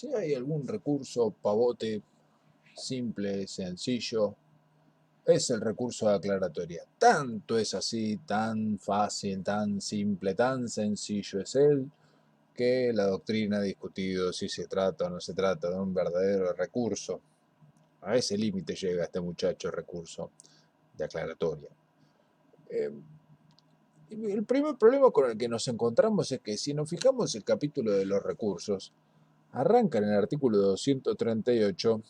si hay algún recurso pavote, simple, sencillo, es el recurso de aclaratoria. Tanto es así, tan fácil, tan simple, tan sencillo es él, que la doctrina ha discutido si se trata o no se trata de un verdadero recurso. A ese límite llega este muchacho recurso de aclaratoria. El primer problema con el que nos encontramos es que si nos fijamos el capítulo de los recursos, arranca en el artículo 238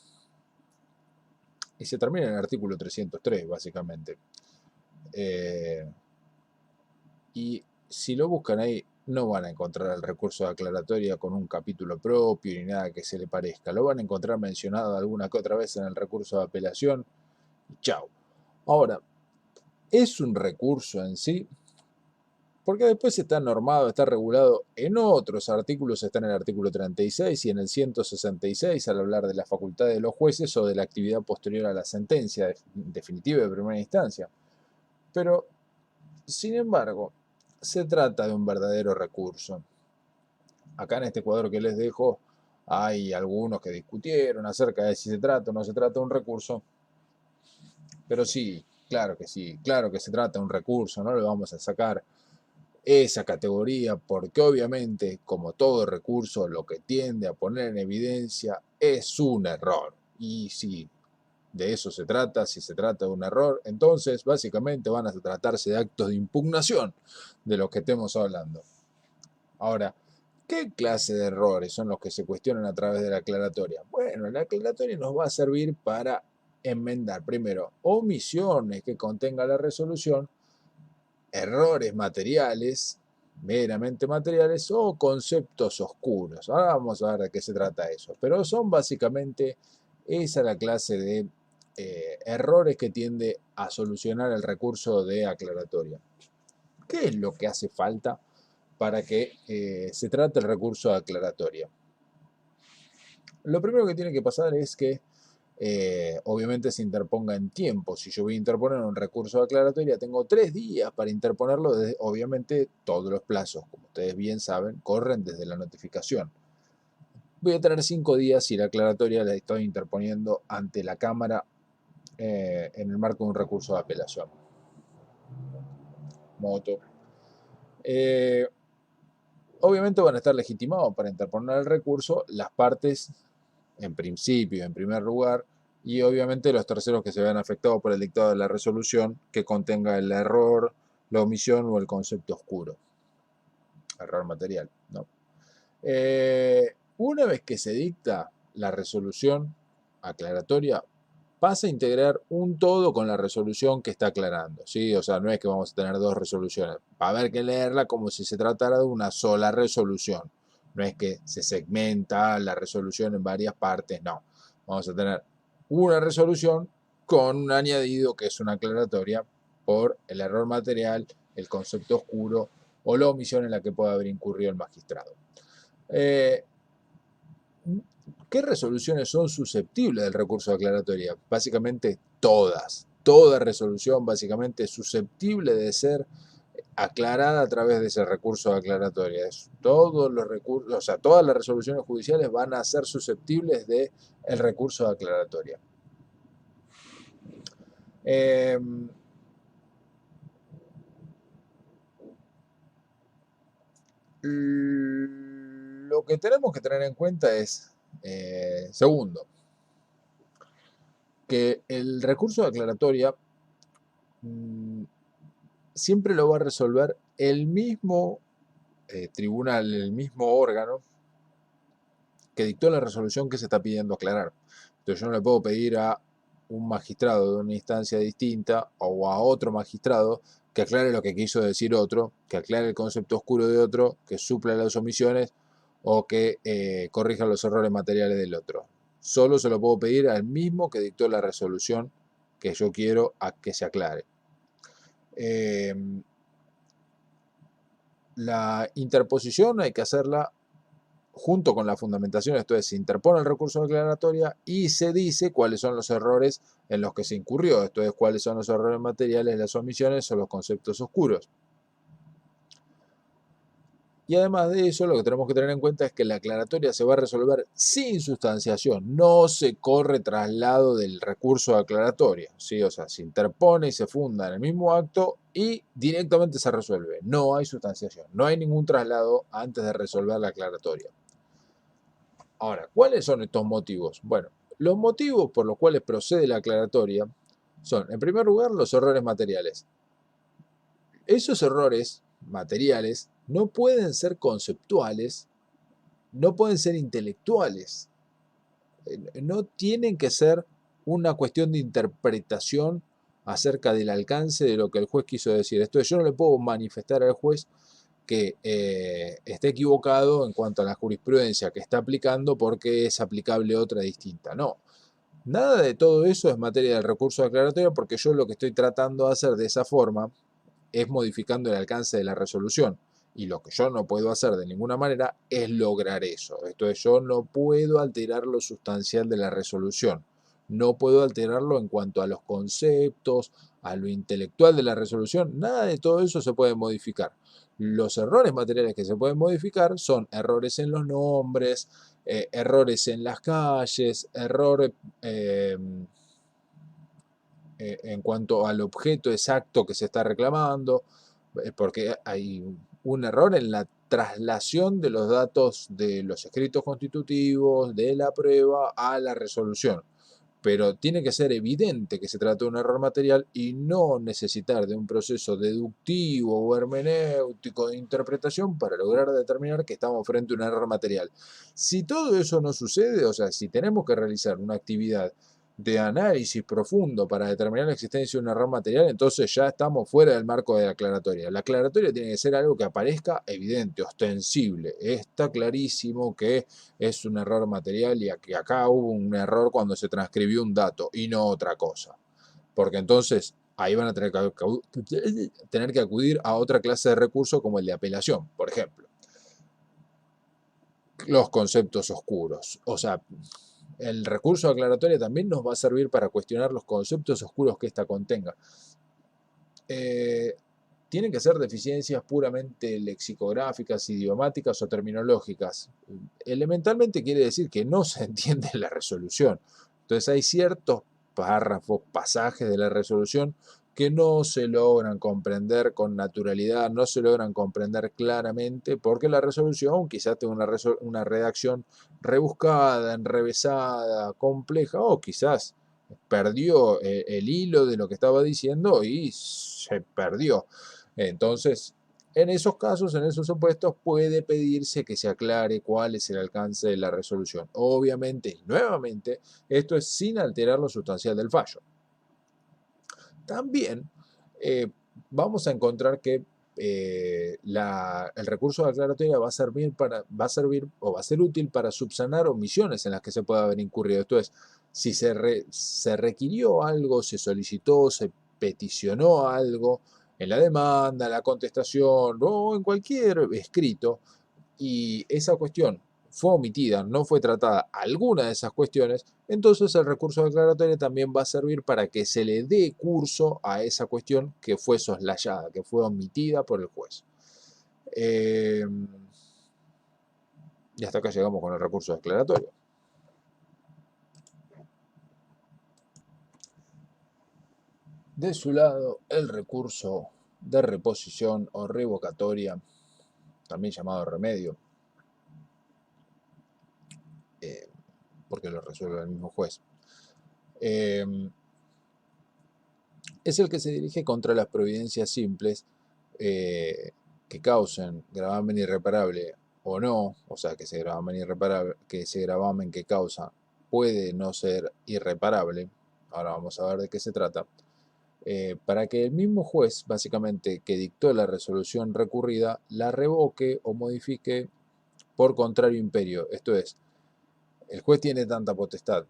y se termina en el artículo 303, básicamente. Y si lo buscan ahí, no van a encontrar el recurso de aclaratoria con un capítulo propio ni nada que se le parezca. Lo van a encontrar mencionado alguna que otra vez en el recurso de apelación y chao. Ahora, ¿es un recurso en sí? Porque después está normado, está regulado en otros artículos, está en el artículo 36 y en el 166 al hablar de la facultad de los jueces o de la actividad posterior a la sentencia definitiva de primera instancia. Pero, sin embargo, se trata de un verdadero recurso. Acá en este cuadro que les dejo hay algunos que discutieron acerca de si se trata o no se trata de un recurso, pero sí, claro que se trata de un recurso, no le vamos a sacar esa categoría porque obviamente, como todo recurso, lo que tiende a poner en evidencia es un error. Y si de eso se trata, si se trata de un error, entonces básicamente van a tratarse de actos de impugnación de los que estemos hablando. Ahora, ¿qué clase de errores son los que se cuestionan a través de la aclaratoria? Bueno, la aclaratoria nos va a servir para enmendar, primero, omisiones que contenga la resolución, errores materiales, meramente materiales, o conceptos oscuros. Ahora vamos a ver de qué se trata eso. Pero son básicamente esa la clase de errores que tiende a solucionar el recurso de aclaratoria. ¿Qué es lo que hace falta para que se trate el recurso de aclaratoria? Lo primero que tiene que pasar es que obviamente se interponga en tiempo. Si yo voy a interponer un recurso de aclaratoria, tengo 3 días para interponerlo. Obviamente todos los plazos, como ustedes bien saben, corren desde la notificación. Voy a tener 5 días si la aclaratoria la estoy interponiendo ante la Cámara en el marco de un recurso de apelación. Moto. Obviamente van a estar legitimados para interponer el recurso las partes, en principio, en primer lugar, y obviamente los terceros que se vean afectados por el dictado de la resolución que contenga el error, la omisión o el concepto oscuro. Error material, ¿no? Una vez que se dicta la resolución aclaratoria, pasa a integrar un todo con la resolución que está aclarando, ¿sí? O sea, no es que vamos a tener dos resoluciones. Va a haber que leerla como si se tratara de una sola resolución. No es que se segmenta la resolución en varias partes, no. Vamos a tener una resolución con un añadido que es una aclaratoria por el error material, el concepto oscuro o la omisión en la que pueda haber incurrido el magistrado. ¿Qué resoluciones son susceptibles del recurso de aclaratoria? Básicamente todas. Toda resolución básicamente es susceptible de ser aclarada a través de ese recurso de aclaratoria. Todos los recursos, o sea, todas las resoluciones judiciales van a ser susceptibles del recurso de aclaratoria. Lo que tenemos que tener en cuenta es, segundo, que el recurso de aclaratoria siempre lo va a resolver el mismo tribunal, el mismo órgano que dictó la resolución que se está pidiendo aclarar. Entonces yo no le puedo pedir a un magistrado de una instancia distinta o a otro magistrado que aclare lo que quiso decir otro, que aclare el concepto oscuro de otro, que supla las omisiones o que corrija los errores materiales del otro. Solo se lo puedo pedir al mismo que dictó la resolución que yo quiero a que se aclare. La interposición hay que hacerla junto con la fundamentación, esto es, se interpone el recurso de aclaratoria y se dice cuáles son los errores en los que se incurrió, esto es, cuáles son los errores materiales, las omisiones o los conceptos oscuros. Y además de eso, lo que tenemos que tener en cuenta es que la aclaratoria se va a resolver sin sustanciación, no se corre traslado del recurso de aclaratoria, ¿sí? O sea, se interpone y se funda en el mismo acto y directamente se resuelve. No hay sustanciación, no hay ningún traslado antes de resolver la aclaratoria. Ahora, ¿cuáles son estos motivos? Bueno, los motivos por los cuales procede la aclaratoria son, en primer lugar, los errores materiales. Esos errores materiales no pueden ser conceptuales, no pueden ser intelectuales, no tienen que ser una cuestión de interpretación acerca del alcance de lo que el juez quiso decir. Esto es, yo no le puedo manifestar al juez que esté equivocado en cuanto a la jurisprudencia que está aplicando porque es aplicable otra distinta. No, nada de todo eso es materia del recurso aclaratorio porque yo lo que estoy tratando de hacer de esa forma es modificando el alcance de la resolución. Y lo que yo no puedo hacer de ninguna manera es lograr eso. Esto es, yo no puedo alterar lo sustancial de la resolución. No puedo alterarlo en cuanto a los conceptos, a lo intelectual de la resolución. Nada de todo eso se puede modificar. Los errores materiales que se pueden modificar son errores en los nombres, errores en las calles, errores en cuanto al objeto exacto que se está reclamando, porque hay un error en la traslación de los datos de los escritos constitutivos, de la prueba a la resolución. Pero tiene que ser evidente que se trata de un error material y no necesitar de un proceso deductivo o hermenéutico de interpretación para lograr determinar que estamos frente a un error material. Si todo eso no sucede, o sea, si tenemos que realizar una actividad de análisis profundo para determinar la existencia de un error material, entonces ya estamos fuera del marco de la aclaratoria. La aclaratoria tiene que ser algo que aparezca evidente, ostensible. Está clarísimo que es un error material y que acá hubo un error cuando se transcribió un dato y no otra cosa. Porque entonces ahí van a tener que acudir a otra clase de recurso como el de apelación, por ejemplo. Los conceptos oscuros. O sea, el recurso aclaratorio también nos va a servir para cuestionar los conceptos oscuros que ésta contenga. Tienen que ser deficiencias puramente lexicográficas, idiomáticas o terminológicas. Elementalmente quiere decir que no se entiende la resolución. Entonces hay ciertos párrafos, pasajes de la resolución que no se logran comprender con naturalidad, no se logran comprender claramente, porque la resolución quizás tenga una redacción rebuscada, enrevesada, compleja, o quizás perdió el hilo de lo que estaba diciendo y se perdió. Entonces, en esos casos, en esos supuestos, puede pedirse que se aclare cuál es el alcance de la resolución. Obviamente, y nuevamente, esto es sin alterar lo sustancial del fallo. También vamos a encontrar que el recurso de aclaratoria va a servir o va a ser útil para subsanar omisiones en las que se pueda haber incurrido. Esto es, si se requirió algo, se solicitó, se peticionó algo en la demanda, la contestación o en cualquier escrito, y esa cuestión fue omitida, no fue tratada alguna de esas cuestiones, entonces el recurso declaratorio también va a servir para que se le dé curso a esa cuestión que fue soslayada, que fue omitida por el juez. Y hasta acá llegamos con el recurso declaratorio. De su lado, el recurso de reposición o revocatoria, también llamado remedio, porque lo resuelve el mismo juez, es el que se dirige contra las providencias simples que causen gravamen irreparable o no, o sea, que ese gravamen irreparable, que ese gravamen que causa puede no ser irreparable. Ahora vamos a ver de qué se trata. Para que el mismo juez, básicamente, que dictó la resolución recurrida, la revoque o modifique por contrario imperio. Esto es, el juez tiene tanta potestad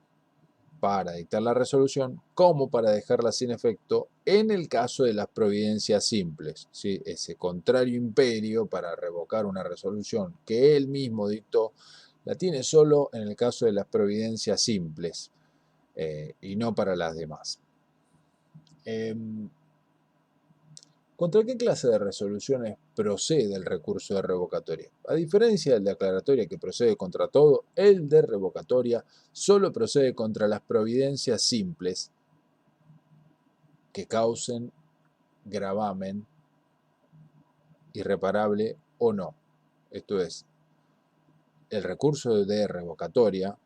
para dictar la resolución como para dejarla sin efecto en el caso de las providencias simples. ¿Sí? Ese contrario imperio para revocar una resolución que él mismo dictó la tiene solo en el caso de las providencias simples y no para las demás. ¿Contra qué clase de resoluciones procede el recurso de revocatoria? A diferencia del de aclaratoria que procede contra todo, el de revocatoria solo procede contra las providencias simples que causen gravamen irreparable o no. Esto es, el recurso de revocatoria,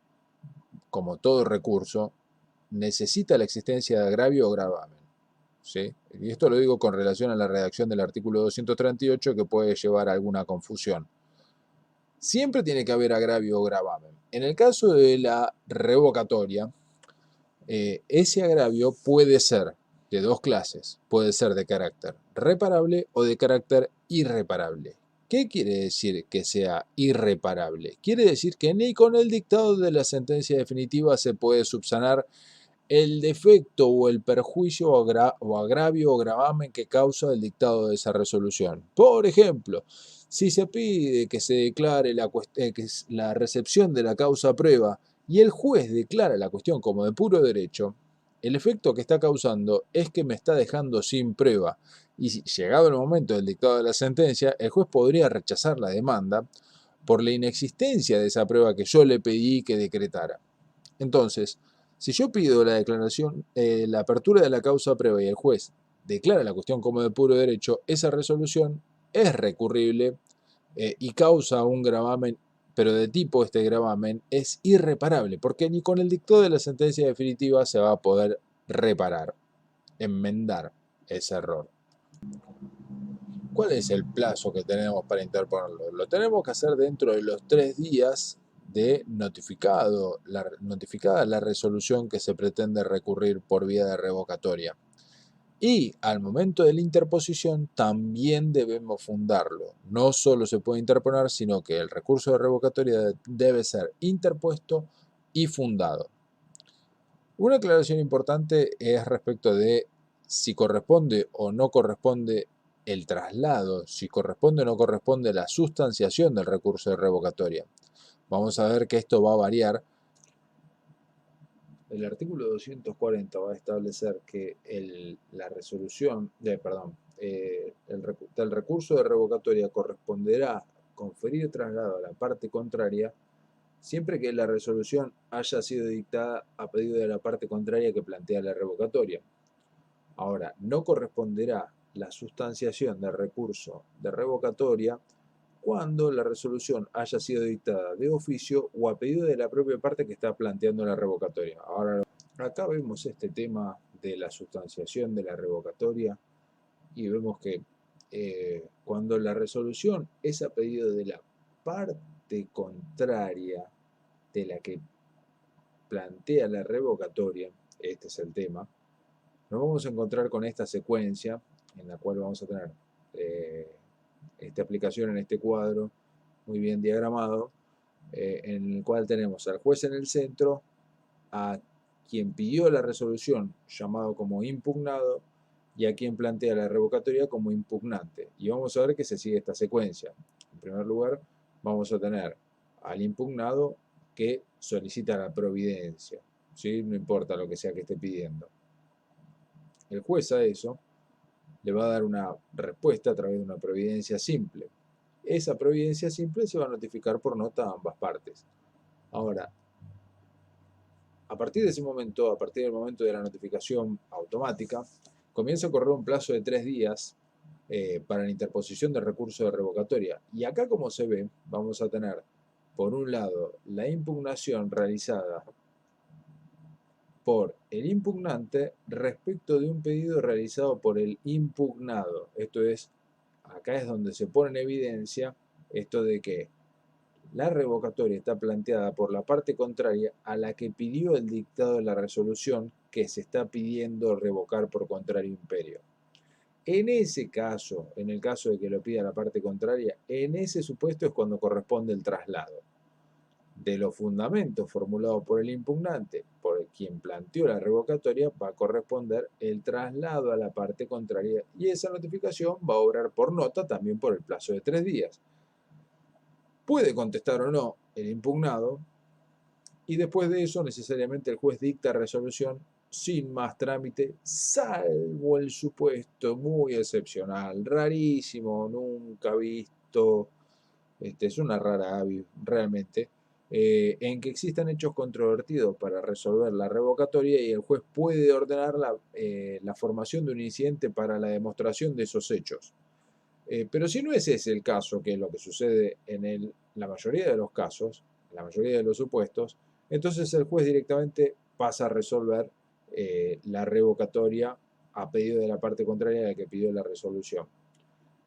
como todo recurso, necesita la existencia de agravio o gravamen. ¿Sí? Y esto lo digo con relación a la redacción del artículo 238 que puede llevar a alguna confusión. Siempre tiene que haber agravio o gravamen. En el caso de la revocatoria, ese agravio puede ser de dos clases. Puede ser de carácter reparable o de carácter irreparable. ¿Qué quiere decir que sea irreparable? Quiere decir que ni con el dictado de la sentencia definitiva se puede subsanar el defecto o el perjuicio o agravio o gravamen que causa el dictado de esa resolución. Por ejemplo, si se pide que se declare la recepción de la causa prueba y el juez declara la cuestión como de puro derecho, el efecto que está causando es que me está dejando sin prueba. Y si, llegado el momento del dictado de la sentencia, el juez podría rechazar la demanda por la inexistencia de esa prueba que yo le pedí que decretara. Entonces, si yo pido la declaración, la apertura de la causa prueba y el juez declara la cuestión como de puro derecho, esa resolución es recurrible y causa un gravamen, pero de tipo este gravamen es irreparable, porque ni con el dictado de la sentencia definitiva se va a poder reparar, enmendar ese error. ¿Cuál es el plazo que tenemos para interponerlo? Lo tenemos que hacer dentro de los 3 días de notificada la resolución que se pretende recurrir por vía de revocatoria. Y al momento de la interposición también debemos fundarlo. No solo se puede interponer, sino que el recurso de revocatoria debe ser interpuesto y fundado. Una aclaración importante es respecto de si corresponde o no corresponde el traslado, si corresponde o no corresponde la sustanciación del recurso de revocatoria. Vamos a ver que esto va a variar. El artículo 240 va a establecer que la resolución, del recurso de revocatoria corresponderá conferir traslado a la parte contraria siempre que la resolución haya sido dictada a pedido de la parte contraria que plantea la revocatoria. Ahora, no corresponderá la sustanciación del recurso de revocatoria cuando la resolución haya sido dictada de oficio o a pedido de la propia parte que está planteando la revocatoria. Ahora, acá vemos este tema de la sustanciación de la revocatoria y vemos que cuando la resolución es a pedido de la parte contraria de la que plantea la revocatoria, este es el tema, nos vamos a encontrar con esta secuencia en la cual vamos a tener esta aplicación en este cuadro muy bien diagramado, en el cual tenemos al juez en el centro, a quien pidió la resolución llamado como impugnado y a quien plantea la revocatoria como impugnante. Y vamos a ver que se sigue esta secuencia. En primer lugar, vamos a tener al impugnado que solicita la providencia, ¿sí? No importa lo que sea que esté pidiendo. El juez a eso le va a dar una respuesta a través de una providencia simple. Esa providencia simple se va a notificar por nota a ambas partes. Ahora, a partir de ese momento, a partir del momento de la notificación automática, comienza a correr un plazo de 3 días para la interposición del recurso de revocatoria. Y acá, como se ve, vamos a tener, por un lado, la impugnación realizada por el impugnante respecto de un pedido realizado por el impugnado. Esto es, acá es donde se pone en evidencia esto de que la revocatoria está planteada por la parte contraria a la que pidió el dictado de la resolución que se está pidiendo revocar por contrario imperio. En ese caso, en el caso de que lo pida la parte contraria, en ese supuesto es cuando corresponde el traslado de los fundamentos formulados por el impugnante, por quien planteó la revocatoria, va a corresponder el traslado a la parte contraria y esa notificación va a obrar por nota también por el plazo de 3 días. Puede contestar o no el impugnado y después de eso necesariamente el juez dicta resolución sin más trámite, salvo el supuesto muy excepcional, rarísimo, nunca visto, es una rara avis realmente, en que existan hechos controvertidos para resolver la revocatoria y el juez puede ordenar la formación de un incidente para la demostración de esos hechos. Pero si no es ese el caso, que es lo que sucede en la mayoría de los casos, la mayoría de los supuestos, entonces el juez directamente pasa a resolver la revocatoria a pedido de la parte contraria a la que pidió la resolución.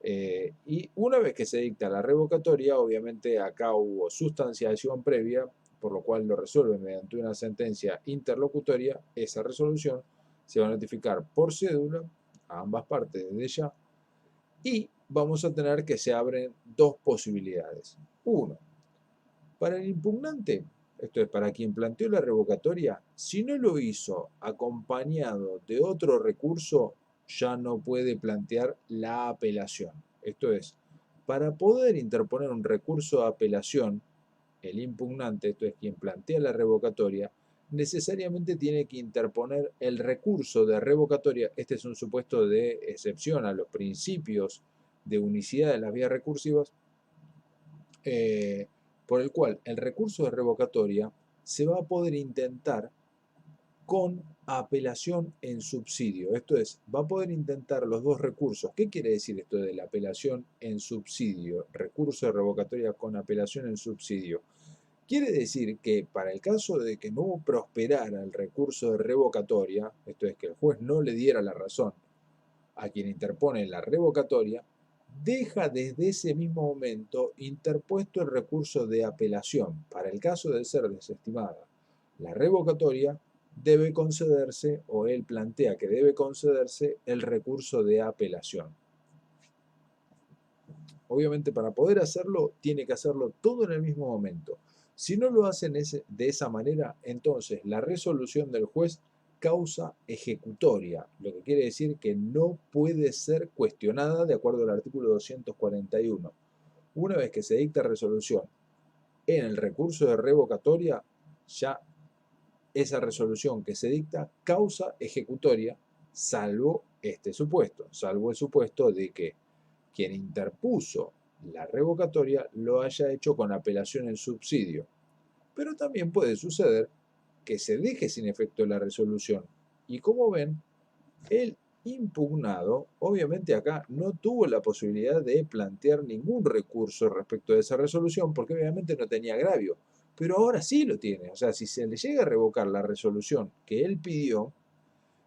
Y una vez que se dicta la revocatoria, obviamente acá hubo sustanciación previa, por lo cual lo resuelve mediante una sentencia interlocutoria. Esa resolución se va a notificar por cédula a ambas partes desde ya y vamos a tener que se abren dos posibilidades. Uno, para el impugnante, esto es para quien planteó la revocatoria, si no lo hizo acompañado de otro recurso, ya no puede plantear la apelación. Esto es, para poder interponer un recurso de apelación, el impugnante, esto es quien plantea la revocatoria, necesariamente tiene que interponer el recurso de revocatoria. Este es un supuesto de excepción a los principios de unicidad de las vías recursivas, por el cual el recurso de revocatoria se va a poder intentar con apelación en subsidio. Esto es, va a poder intentar los dos recursos. ¿Qué quiere decir esto de la apelación en subsidio? Recurso de revocatoria con apelación en subsidio. Quiere decir que para el caso de que no prosperara el recurso de revocatoria, esto es que el juez no le diera la razón a quien interpone la revocatoria, deja desde ese mismo momento interpuesto el recurso de apelación. Para el caso de ser desestimada la revocatoria, debe concederse, o él plantea que debe concederse, el recurso de apelación. Obviamente para poder hacerlo, tiene que hacerlo todo en el mismo momento. Si no lo hacen de esa manera, entonces la resolución del juez causa ejecutoria, lo que quiere decir que no puede ser cuestionada de acuerdo al artículo 241. Una vez que se dicta resolución en el recurso de revocatoria, ya esa resolución que se dicta causa ejecutoria, salvo este supuesto, salvo el supuesto de que quien interpuso la revocatoria lo haya hecho con apelación en subsidio. Pero también puede suceder que se deje sin efecto la resolución. Y como ven, el impugnado, obviamente acá no tuvo la posibilidad de plantear ningún recurso respecto de esa resolución, porque obviamente no tenía agravio. Pero ahora sí lo tiene. O sea, si se le llega a revocar la resolución que él pidió,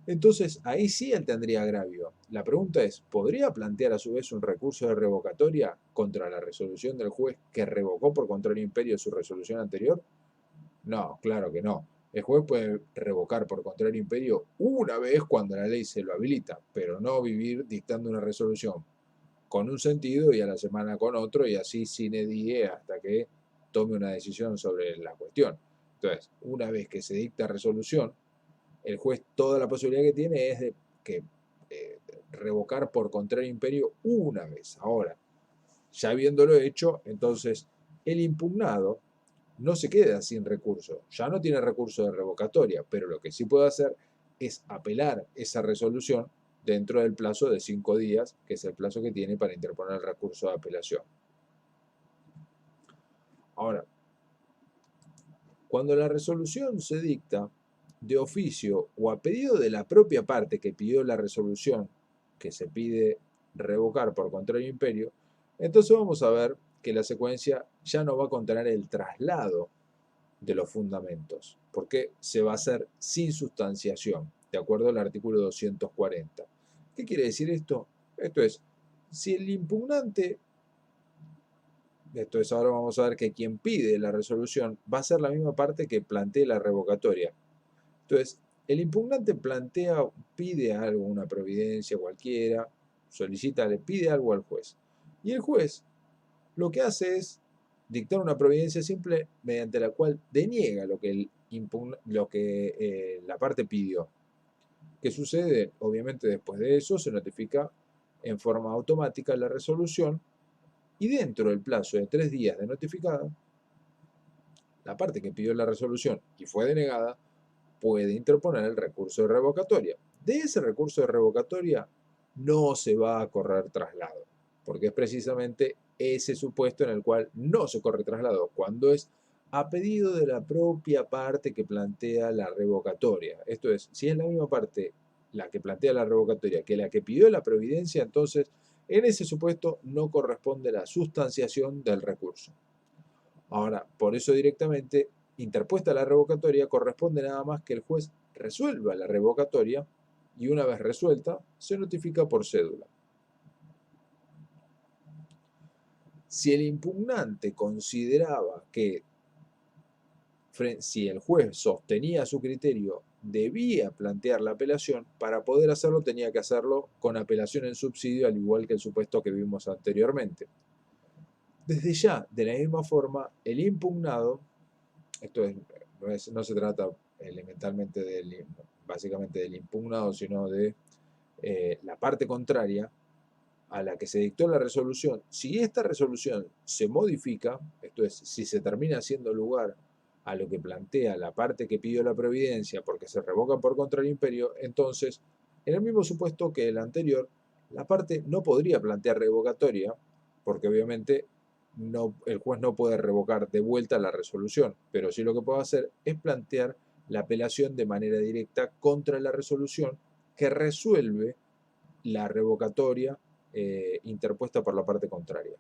entonces ahí sí él tendría agravio. La pregunta es, ¿podría plantear a su vez un recurso de revocatoria contra la resolución del juez que revocó por contrario imperio su resolución anterior? No, claro que no. El juez puede revocar por contrario imperio una vez cuando la ley se lo habilita, pero no vivir dictando una resolución con un sentido y a la semana con otro y así sine die hasta que tome una decisión sobre la cuestión. Entonces, una vez que se dicta resolución, el juez toda la posibilidad que tiene es de que revocar por contrario imperio una vez. Ahora, ya habiéndolo hecho, entonces el impugnado no se queda sin recurso, ya no tiene recurso de revocatoria, pero lo que sí puede hacer es apelar esa resolución dentro del plazo de 5 días, que es el plazo que tiene para interponer el recurso de apelación. Ahora, cuando la resolución se dicta de oficio o a pedido de la propia parte que pidió la resolución, que se pide revocar por contrario imperio, entonces vamos a ver que la secuencia ya no va a contener el traslado de los fundamentos, porque se va a hacer sin sustanciación, de acuerdo al artículo 240. ¿Qué quiere decir esto? Esto es, si el impugnante, esto es, ahora vamos a ver que quien pide la resolución va a ser la misma parte que plantee la revocatoria. Entonces, el impugnante pide algo, una providencia cualquiera, solicita, le pide algo al juez. Y el juez lo que hace es dictar una providencia simple mediante la cual deniega lo que la parte pidió. ¿Qué sucede? Obviamente después de eso se notifica en forma automática la resolución y dentro del plazo de 3 días de notificada, la parte que pidió la resolución y fue denegada puede interponer el recurso de revocatoria. De ese recurso de revocatoria no se va a correr traslado, porque es precisamente ese supuesto en el cual no se corre traslado, cuando es a pedido de la propia parte que plantea la revocatoria. Esto es, si es la misma parte la que plantea la revocatoria que la que pidió la providencia, entonces en ese supuesto no corresponde la sustanciación del recurso. Ahora, por eso directamente, interpuesta la revocatoria, corresponde nada más que el juez resuelva la revocatoria y una vez resuelta, se notifica por cédula. Si el impugnante consideraba que, si el juez sostenía su criterio, debía plantear la apelación, para poder hacerlo tenía que hacerlo con apelación en subsidio, al igual que el supuesto que vimos anteriormente. Desde ya, de la misma forma, el impugnado, esto no se trata elementalmente básicamente del impugnado, sino de la parte contraria a la que se dictó la resolución. Si esta resolución se modifica, esto es, si se termina haciendo lugar a lo que plantea la parte que pidió la providencia porque se revoca por contra el imperio, entonces, en el mismo supuesto que el anterior, la parte no podría plantear revocatoria, porque obviamente el juez no puede revocar de vuelta la resolución, pero sí lo que puede hacer es plantear la apelación de manera directa contra la resolución que resuelve la revocatoria interpuesta por la parte contraria.